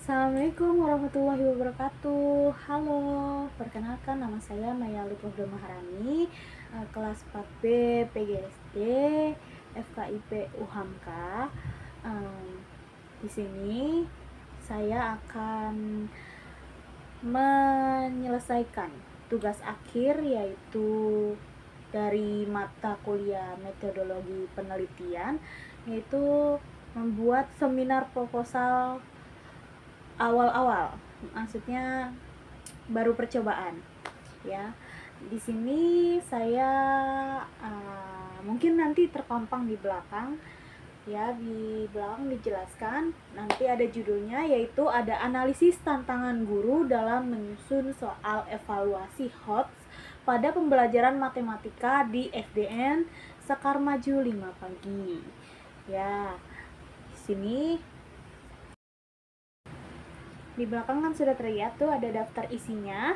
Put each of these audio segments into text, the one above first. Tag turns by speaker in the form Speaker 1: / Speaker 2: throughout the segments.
Speaker 1: Assalamualaikum warahmatullahi wabarakatuh. Halo, perkenalkan nama saya Maya Lutfurda Maharani, kelas 4B PGSD FKIP UHAMKA. Di sini saya akan menyelesaikan tugas akhir, yaitu dari mata kuliah metodologi penelitian, yaitu membuat seminar proposal awal-awal, maksudnya baru percobaan ya. Di sini saya mungkin nanti terpampang di belakang ya, di belakang dijelaskan, nanti ada judulnya, yaitu ada analisis tantangan guru dalam menyusun soal evaluasi HOTS pada pembelajaran matematika di SDN Sekar Maju 5 pagi ya. Di sini di belakang kan sudah terlihat tuh ada daftar isinya.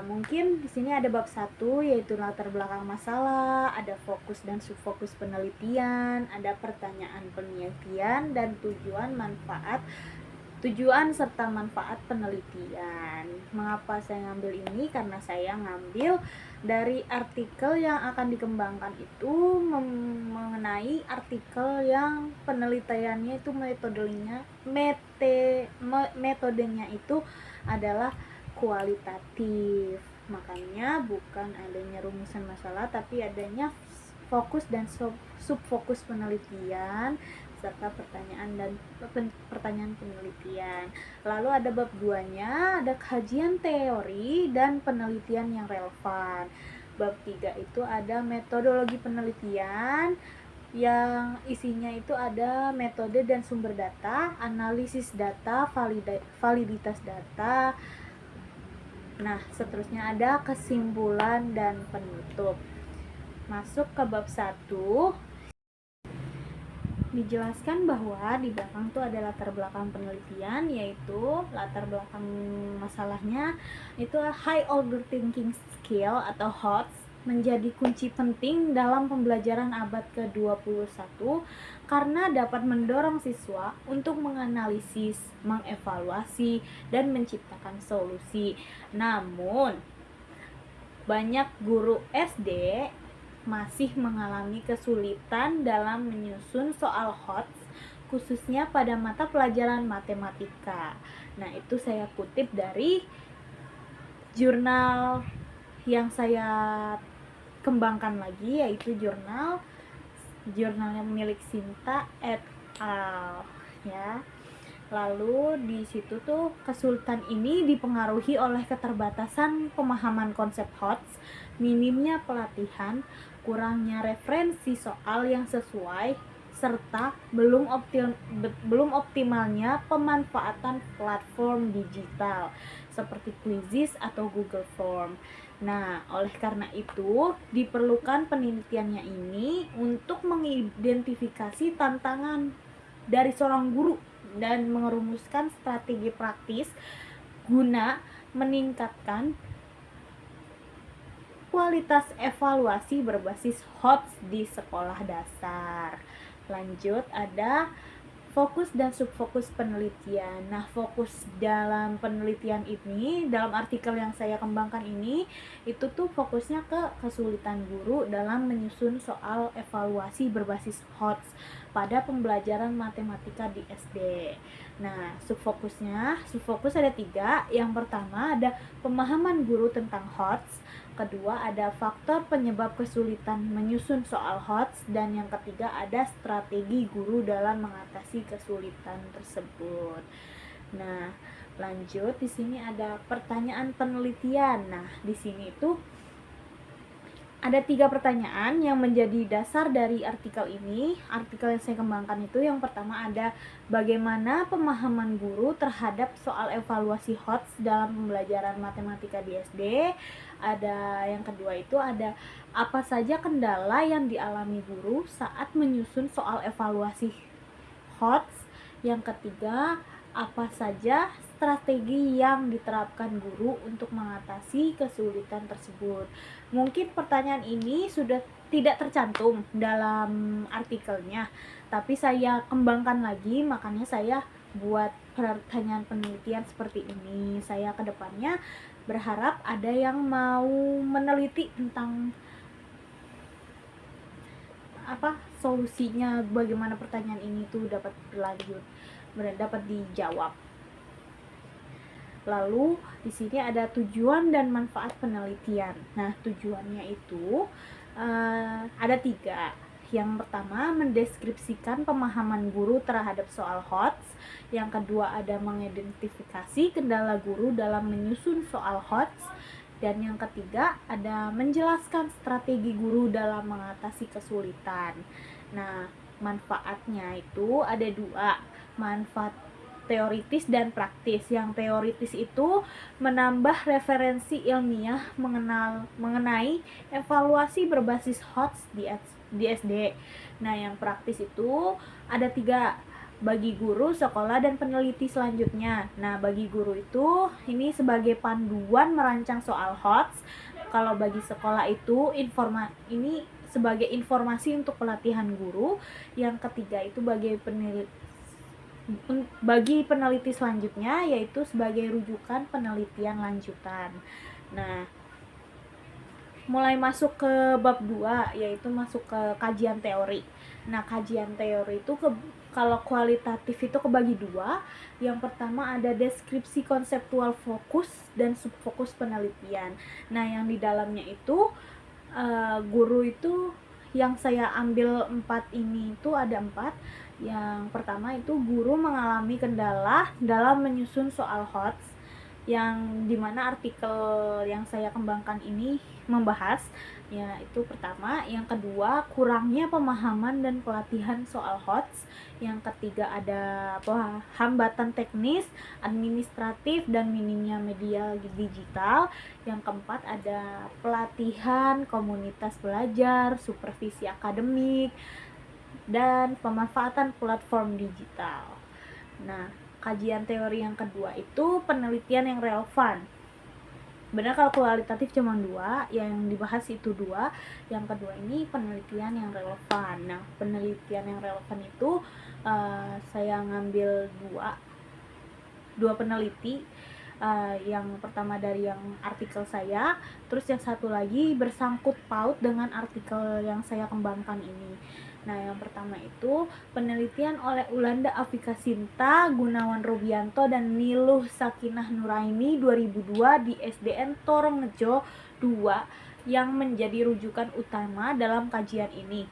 Speaker 1: Mungkin di sini ada bab 1, yaitu latar belakang masalah, ada fokus dan subfokus penelitian, ada pertanyaan penelitian dan tujuan serta manfaat penelitian. Mengapa saya ngambil ini? Karena saya ngambil dari artikel yang akan dikembangkan itu mengenai artikel yang penelitiannya itu metodenya itu adalah kualitatif. Makanya bukan adanya rumusan masalah, tapi adanya fokus dan subfokus penelitian serta pertanyaan penelitian. Lalu ada bab 2-nya, ada kajian teori dan penelitian yang relevan. Bab 3 itu ada metodologi penelitian, yang isinya itu ada metode dan sumber data, analisis data, validitas data. Nah, seterusnya ada kesimpulan dan penutup. Masuk ke bab 1, dijelaskan bahwa di belakang tuh ada latar belakang penelitian, yaitu latar belakang masalahnya itu high order thinking skill atau HOTS menjadi kunci penting dalam pembelajaran abad ke-21 karena dapat mendorong siswa untuk menganalisis, mengevaluasi, dan menciptakan solusi. Namun, banyak guru SD masih mengalami kesulitan dalam menyusun soal HOTS, khususnya pada mata pelajaran matematika. Nah, itu saya kutip dari jurnal yang saya kembangkan lagi, yaitu jurnalnya milik Sinta et al. Ya. Lalu di situ tuh kesulitan ini dipengaruhi oleh keterbatasan pemahaman konsep HOTS, minimnya pelatihan, kurangnya referensi soal yang sesuai, serta belum optimalnya pemanfaatan platform digital seperti Quizzes atau Google Form. Nah, oleh karena itu diperlukan penelitiannya ini untuk mengidentifikasi tantangan dari seorang guru dan merumuskan strategi praktis guna meningkatkan kualitas evaluasi berbasis HOTS di sekolah dasar. Lanjut, ada fokus dan subfokus penelitian. Nah, fokus dalam penelitian ini, dalam artikel yang saya kembangkan ini, itu tuh fokusnya ke kesulitan guru dalam menyusun soal evaluasi berbasis HOTS pada pembelajaran matematika di SD. Nah, subfokus ada 3. Yang pertama ada pemahaman guru tentang HOTS, kedua ada faktor penyebab kesulitan menyusun soal HOTS, dan yang ketiga ada strategi guru dalam mengatasi kesulitan tersebut. Nah, lanjut, di sini ada pertanyaan penelitian. Nah, di sini itu ada 3 pertanyaan yang menjadi dasar dari artikel ini. Artikel yang saya kembangkan itu, yang pertama ada bagaimana pemahaman guru terhadap soal evaluasi HOTS dalam pembelajaran matematika di SD. Ada yang kedua itu ada apa saja kendala yang dialami guru saat menyusun soal evaluasi HOTS. Yang ketiga, apa saja strategi yang diterapkan guru untuk mengatasi kesulitan tersebut. Mungkin pertanyaan ini sudah tidak tercantum dalam artikelnya, tapi saya kembangkan lagi, makanya saya buat pertanyaan penelitian seperti ini. Saya kedepannya berharap ada yang mau meneliti tentang solusinya, bagaimana pertanyaan ini tuh dapat berlanjut, dapat dijawab. Lalu di sini ada tujuan dan manfaat penelitian. Nah, tujuannya itu ada 3. Yang pertama, mendeskripsikan pemahaman guru terhadap soal HOTS. Yang kedua, ada mengidentifikasi kendala guru dalam menyusun soal HOTS. Dan yang ketiga, ada menjelaskan strategi guru dalam mengatasi kesulitan. Nah, manfaatnya itu ada 2. Manfaat teoritis dan praktis. Yang teoritis itu menambah referensi ilmiah mengenai evaluasi berbasis HOTS di SD. Nah, yang praktis itu ada 3, bagi guru, sekolah, dan peneliti selanjutnya. Nah, bagi guru itu ini sebagai panduan merancang soal HOTS. Kalau bagi sekolah itu ini sebagai informasi untuk pelatihan guru. Yang ketiga itu bagi peneliti selanjutnya, yaitu sebagai rujukan penelitian lanjutan. Nah, mulai masuk ke bab 2, yaitu masuk ke kajian teori. Nah, kajian teori itu kalau kualitatif itu kebagi 2. Yang pertama ada deskripsi konseptual fokus dan subfokus penelitian. Nah, yang di dalamnya itu guru itu yang saya ambil 4 ini itu ada 4. Yang pertama itu guru mengalami kendala dalam menyusun soal HOTS, yang dimana artikel yang saya kembangkan ini membahas, yaitu pertama. Yang kedua, kurangnya pemahaman dan pelatihan soal HOTS. Yang ketiga, ada hambatan teknis, administratif, dan minimnya media digital. Yang keempat, ada pelatihan komunitas belajar, supervisi akademik, dan pemanfaatan platform digital. Nah, kajian teori yang kedua itu penelitian yang relevan. Benar kalau kualitatif cuma 2, yang dibahas itu 2. Yang kedua ini penelitian yang relevan. Nah, penelitian yang relevan itu saya ngambil 2 peneliti. Yang pertama dari yang artikel saya, terus yang satu lagi bersangkut paut dengan artikel yang saya kembangkan ini. Nah, yang pertama itu penelitian oleh Ulanda Afika Sinta, Gunawan Rubianto, dan Niluh Sakinah Nuraini 2002 di SDN Torongejo 2 yang menjadi rujukan utama dalam kajian ini.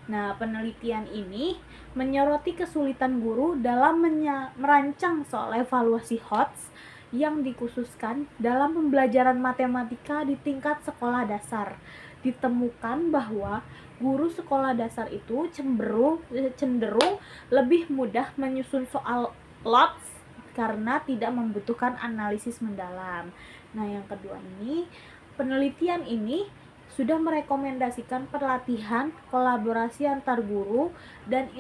Speaker 1: Nah, penelitian ini menyoroti kesulitan guru dalam merancang soal evaluasi HOTS yang dikhususkan dalam pembelajaran matematika di tingkat sekolah dasar. Ditemukan bahwa guru sekolah dasar itu cenderung lebih mudah menyusun soal LOTS karena tidak membutuhkan analisis mendalam. Nah, yang kedua ini, penelitian ini sudah merekomendasikan pelatihan, kolaborasi antar guru, dan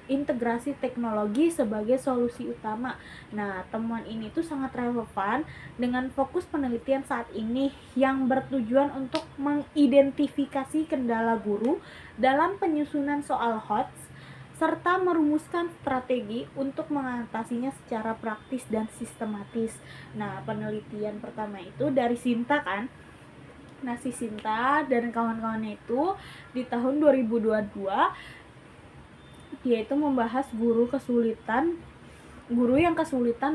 Speaker 1: integrasi teknologi sebagai solusi utama. Nah, temuan ini tuh sangat relevan dengan fokus penelitian saat ini yang bertujuan untuk mengidentifikasi kendala guru dalam penyusunan soal HOTS serta merumuskan strategi untuk mengatasinya secara praktis dan sistematis. Nah, penelitian pertama itu dari Sinta kan. Nah, si Sinta dan kawan-kawannya itu di tahun 2022 yaitu membahas guru yang kesulitan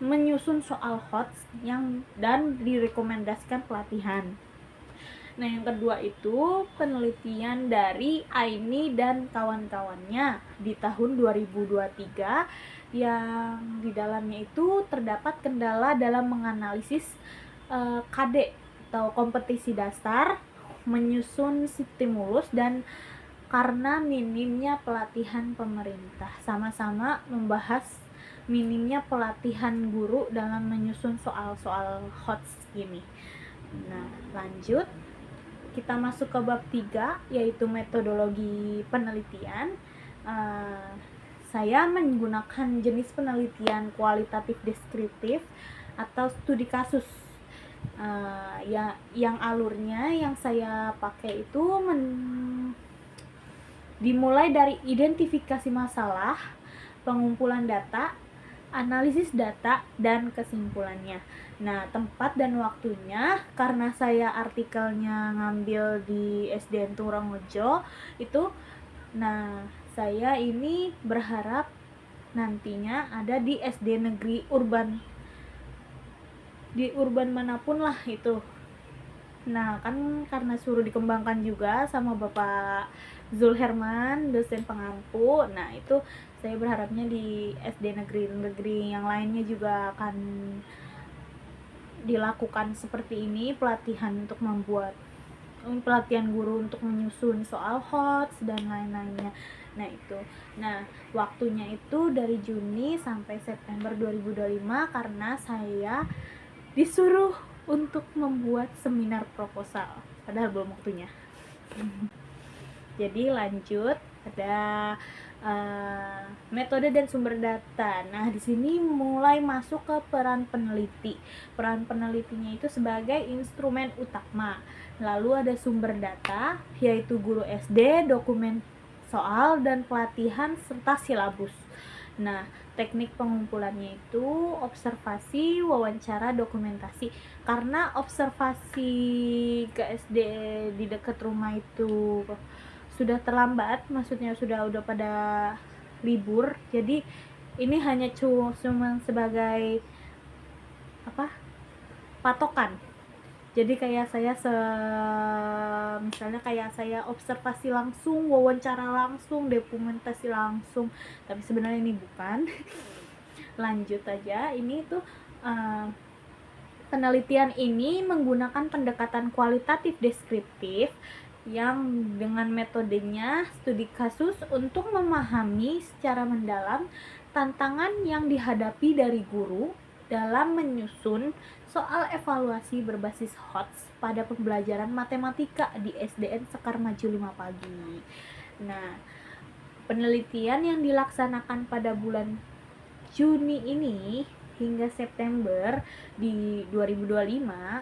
Speaker 1: menyusun soal HOTS dan direkomendasikan pelatihan. Nah, yang kedua itu penelitian dari Aini dan kawan-kawannya di tahun 2023 yang di dalamnya itu terdapat kendala dalam menganalisis KD atau kompetisi dasar, menyusun stimulus, dan karena minimnya pelatihan pemerintah. Sama-sama membahas minimnya pelatihan guru dalam menyusun soal-soal HOTS gini. Nah, lanjut kita masuk ke bab 3, yaitu metodologi penelitian. Saya menggunakan jenis penelitian kualitatif deskriptif atau studi kasus. Yang alurnya yang saya pakai itu dimulai dari identifikasi masalah, pengumpulan data, analisis data, dan kesimpulannya. Nah, tempat dan waktunya, karena saya artikelnya ngambil di SDN Turangrejo itu, nah saya ini berharap nantinya ada di SD negeri urban, di urban manapun lah itu. Nah, kan karena suruh dikembangkan juga sama Bapak Zul Herman, dosen pengampu. Nah, itu saya berharapnya di SD negeri-negeri yang lainnya juga akan dilakukan seperti ini, pelatihan guru untuk menyusun soal HOTS dan lain-lainnya. Nah, itu. Nah, waktunya itu dari Juni sampai September 2025 karena saya disuruh untuk membuat seminar proposal, padahal belum waktunya. Jadi lanjut, ada metode dan sumber data. Nah, di sini mulai masuk ke peran peneliti. Peran penelitinya itu sebagai instrumen utama. Lalu ada sumber data, yaitu guru SD, dokumen soal, dan pelatihan serta silabus. Nah, teknik pengumpulannya itu observasi, wawancara, dokumentasi. Karena observasi ke SD di dekat rumah itu sudah terlambat, maksudnya udah pada libur, jadi ini hanya cuma sebagai patokan. Jadi kayak saya misalnya kayak saya observasi langsung, wawancara langsung, dokumentasi langsung, tapi sebenarnya ini bukan. Lanjut aja, ini tuh penelitian ini menggunakan pendekatan kualitatif deskriptif yang dengan metodenya studi kasus untuk memahami secara mendalam tantangan yang dihadapi dari guru dalam menyusun soal evaluasi berbasis HOTS pada pembelajaran matematika di SDN Sekar Maju 5 Pagi. Nah, penelitian yang dilaksanakan pada bulan Juni ini hingga September di 2025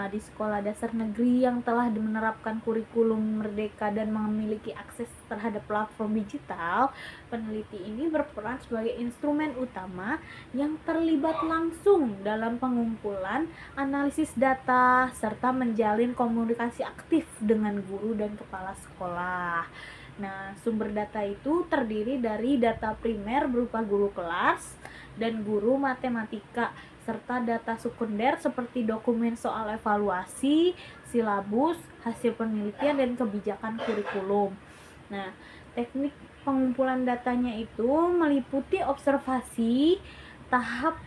Speaker 1: di sekolah dasar negeri yang telah menerapkan kurikulum merdeka dan memiliki akses terhadap platform digital, peneliti ini berperan sebagai instrumen utama yang terlibat langsung dalam pengumpulan, analisis data, serta menjalin komunikasi aktif dengan guru dan kepala sekolah. Nah, sumber data itu terdiri dari data primer berupa guru kelas dan guru matematika, serta data sekunder seperti dokumen soal evaluasi, silabus, hasil penelitian, dan kebijakan kurikulum. Nah, teknik pengumpulan datanya itu meliputi observasi tahap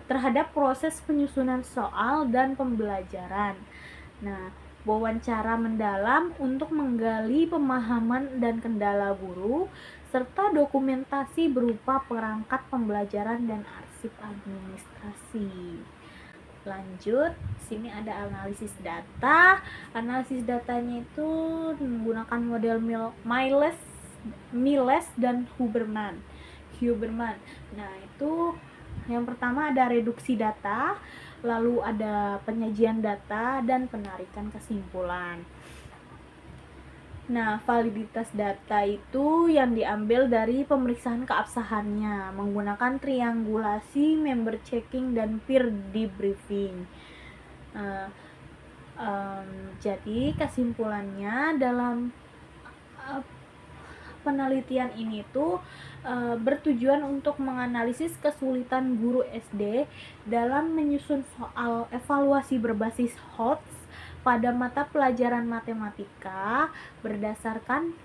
Speaker 1: terhadap proses penyusunan soal dan pembelajaran. Nah, wawancara mendalam untuk menggali pemahaman dan kendala guru, serta dokumentasi berupa perangkat pembelajaran dan arsip administrasi. Lanjut, sini ada analisis data. Analisis datanya itu menggunakan model Miles dan Huberman. Nah, itu yang pertama ada reduksi data, lalu ada penyajian data dan penarikan kesimpulan. Nah, validitas data itu yang diambil dari pemeriksaan keabsahannya menggunakan triangulasi, member checking, dan peer debriefing. Jadi kesimpulannya dalam penelitian ini tuh bertujuan untuk menganalisis kesulitan guru SD dalam menyusun soal evaluasi berbasis HOTS pada mata pelajaran matematika. Berdasarkan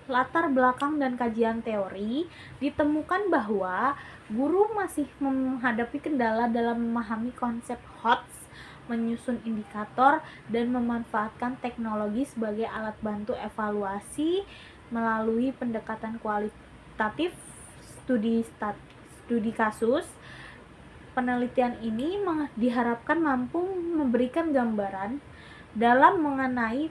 Speaker 1: latar belakang dan kajian teori, ditemukan bahwa guru masih menghadapi kendala dalam memahami konsep HOTS, menyusun indikator, dan memanfaatkan teknologi sebagai alat bantu evaluasi melalui pendekatan kualitatif studi kasus. Penelitian ini diharapkan mampu memberikan gambaran dalam mengenai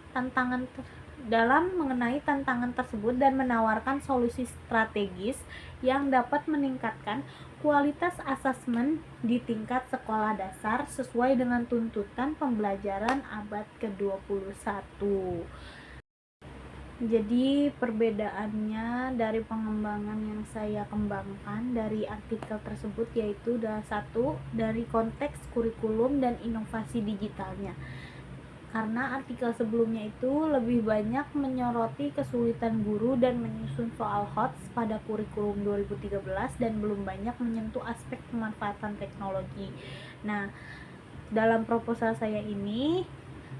Speaker 1: tantangan tersebut dan menawarkan solusi strategis yang dapat meningkatkan kualitas asesmen di tingkat sekolah dasar sesuai dengan tuntutan pembelajaran abad ke-21. Jadi perbedaannya dari pengembangan yang saya kembangkan dari artikel tersebut yaitu satu, dari konteks kurikulum dan inovasi digitalnya. Karena artikel sebelumnya itu lebih banyak menyoroti kesulitan guru dan menyusun soal HOTS pada kurikulum 2013 dan belum banyak menyentuh aspek pemanfaatan teknologi. Nah, dalam proposal saya ini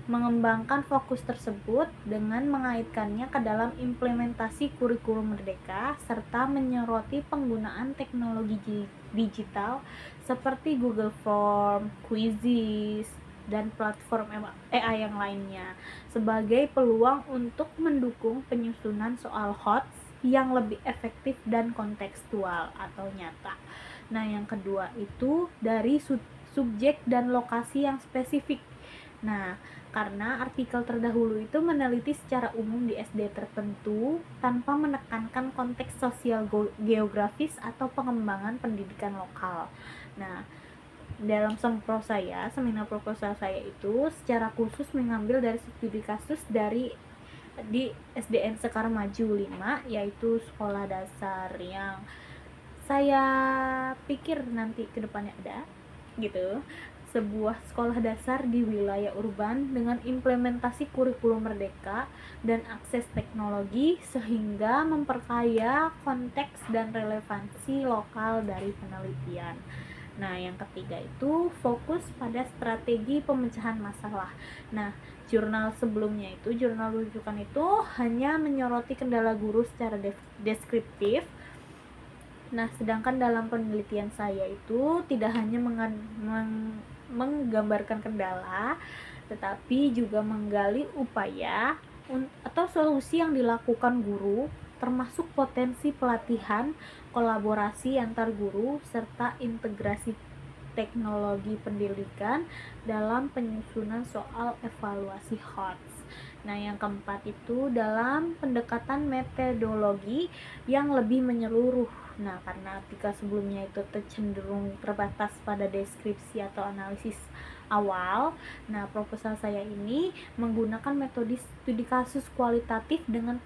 Speaker 1: mengembangkan fokus tersebut dengan mengaitkannya ke dalam implementasi kurikulum merdeka serta menyoroti penggunaan teknologi digital seperti Google Form, Quizzes, dan platform AI yang lainnya sebagai peluang untuk mendukung penyusunan soal HOTS yang lebih efektif dan kontekstual atau nyata. Nah, yang kedua itu dari subjek dan lokasi yang spesifik. Nah, karena artikel terdahulu itu meneliti secara umum di SD tertentu tanpa menekankan konteks sosial geografis atau pengembangan pendidikan lokal. Nah, dalam seminar proposal saya itu secara khusus mengambil dari studi kasus di SDN Sekar Maju 5, yaitu sekolah dasar yang saya pikir nanti kedepannya ada gitu, sebuah sekolah dasar di wilayah urban dengan implementasi kurikulum merdeka dan akses teknologi sehingga memperkaya konteks dan relevansi lokal dari penelitian. Nah, yang ketiga itu fokus pada strategi pemecahan masalah. Nah, jurnal sebelumnya itu, jurnal rujukan itu hanya menyoroti kendala guru secara deskriptif. Nah, sedangkan dalam penelitian saya itu tidak hanya menggambarkan kendala, tetapi juga menggali upaya atau solusi yang dilakukan guru, termasuk potensi pelatihan, kolaborasi antar guru, serta integrasi teknologi pendidikan dalam penyusunan soal evaluasi HOTS. Nah, yang keempat itu dalam pendekatan metodologi yang lebih menyeluruh. Nah, karena artikel sebelumnya itu cenderung terbatas pada deskripsi atau analisis awal, nah proposal saya ini menggunakan metode studi kasus kualitatif dengan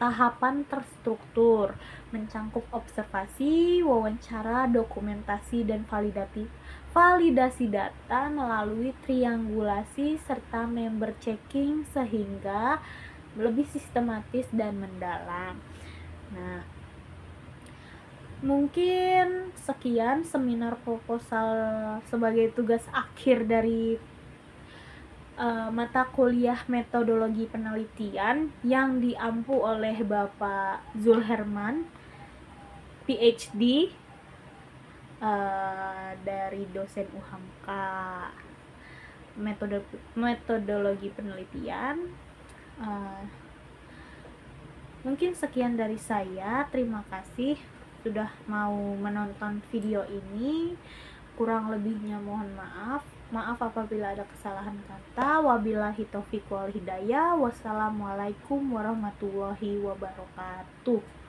Speaker 1: tahapan terstruktur, mencangkup observasi, wawancara, dokumentasi, dan validasi data melalui triangulasi serta member checking sehingga lebih sistematis dan mendalam. Nah, mungkin sekian seminar proposal sebagai tugas akhir dari mata kuliah metodologi penelitian yang diampu oleh Bapak Zulherman, PhD, dari dosen UHAMKA metodologi penelitian. Mungkin sekian dari saya. Terima kasih sudah mau menonton video ini. Kurang lebihnya mohon maaf. Maaf apabila ada kesalahan kata. Wabillahi taufiq wal hidayah. Wassalamualaikum warahmatullahi wabarakatuh.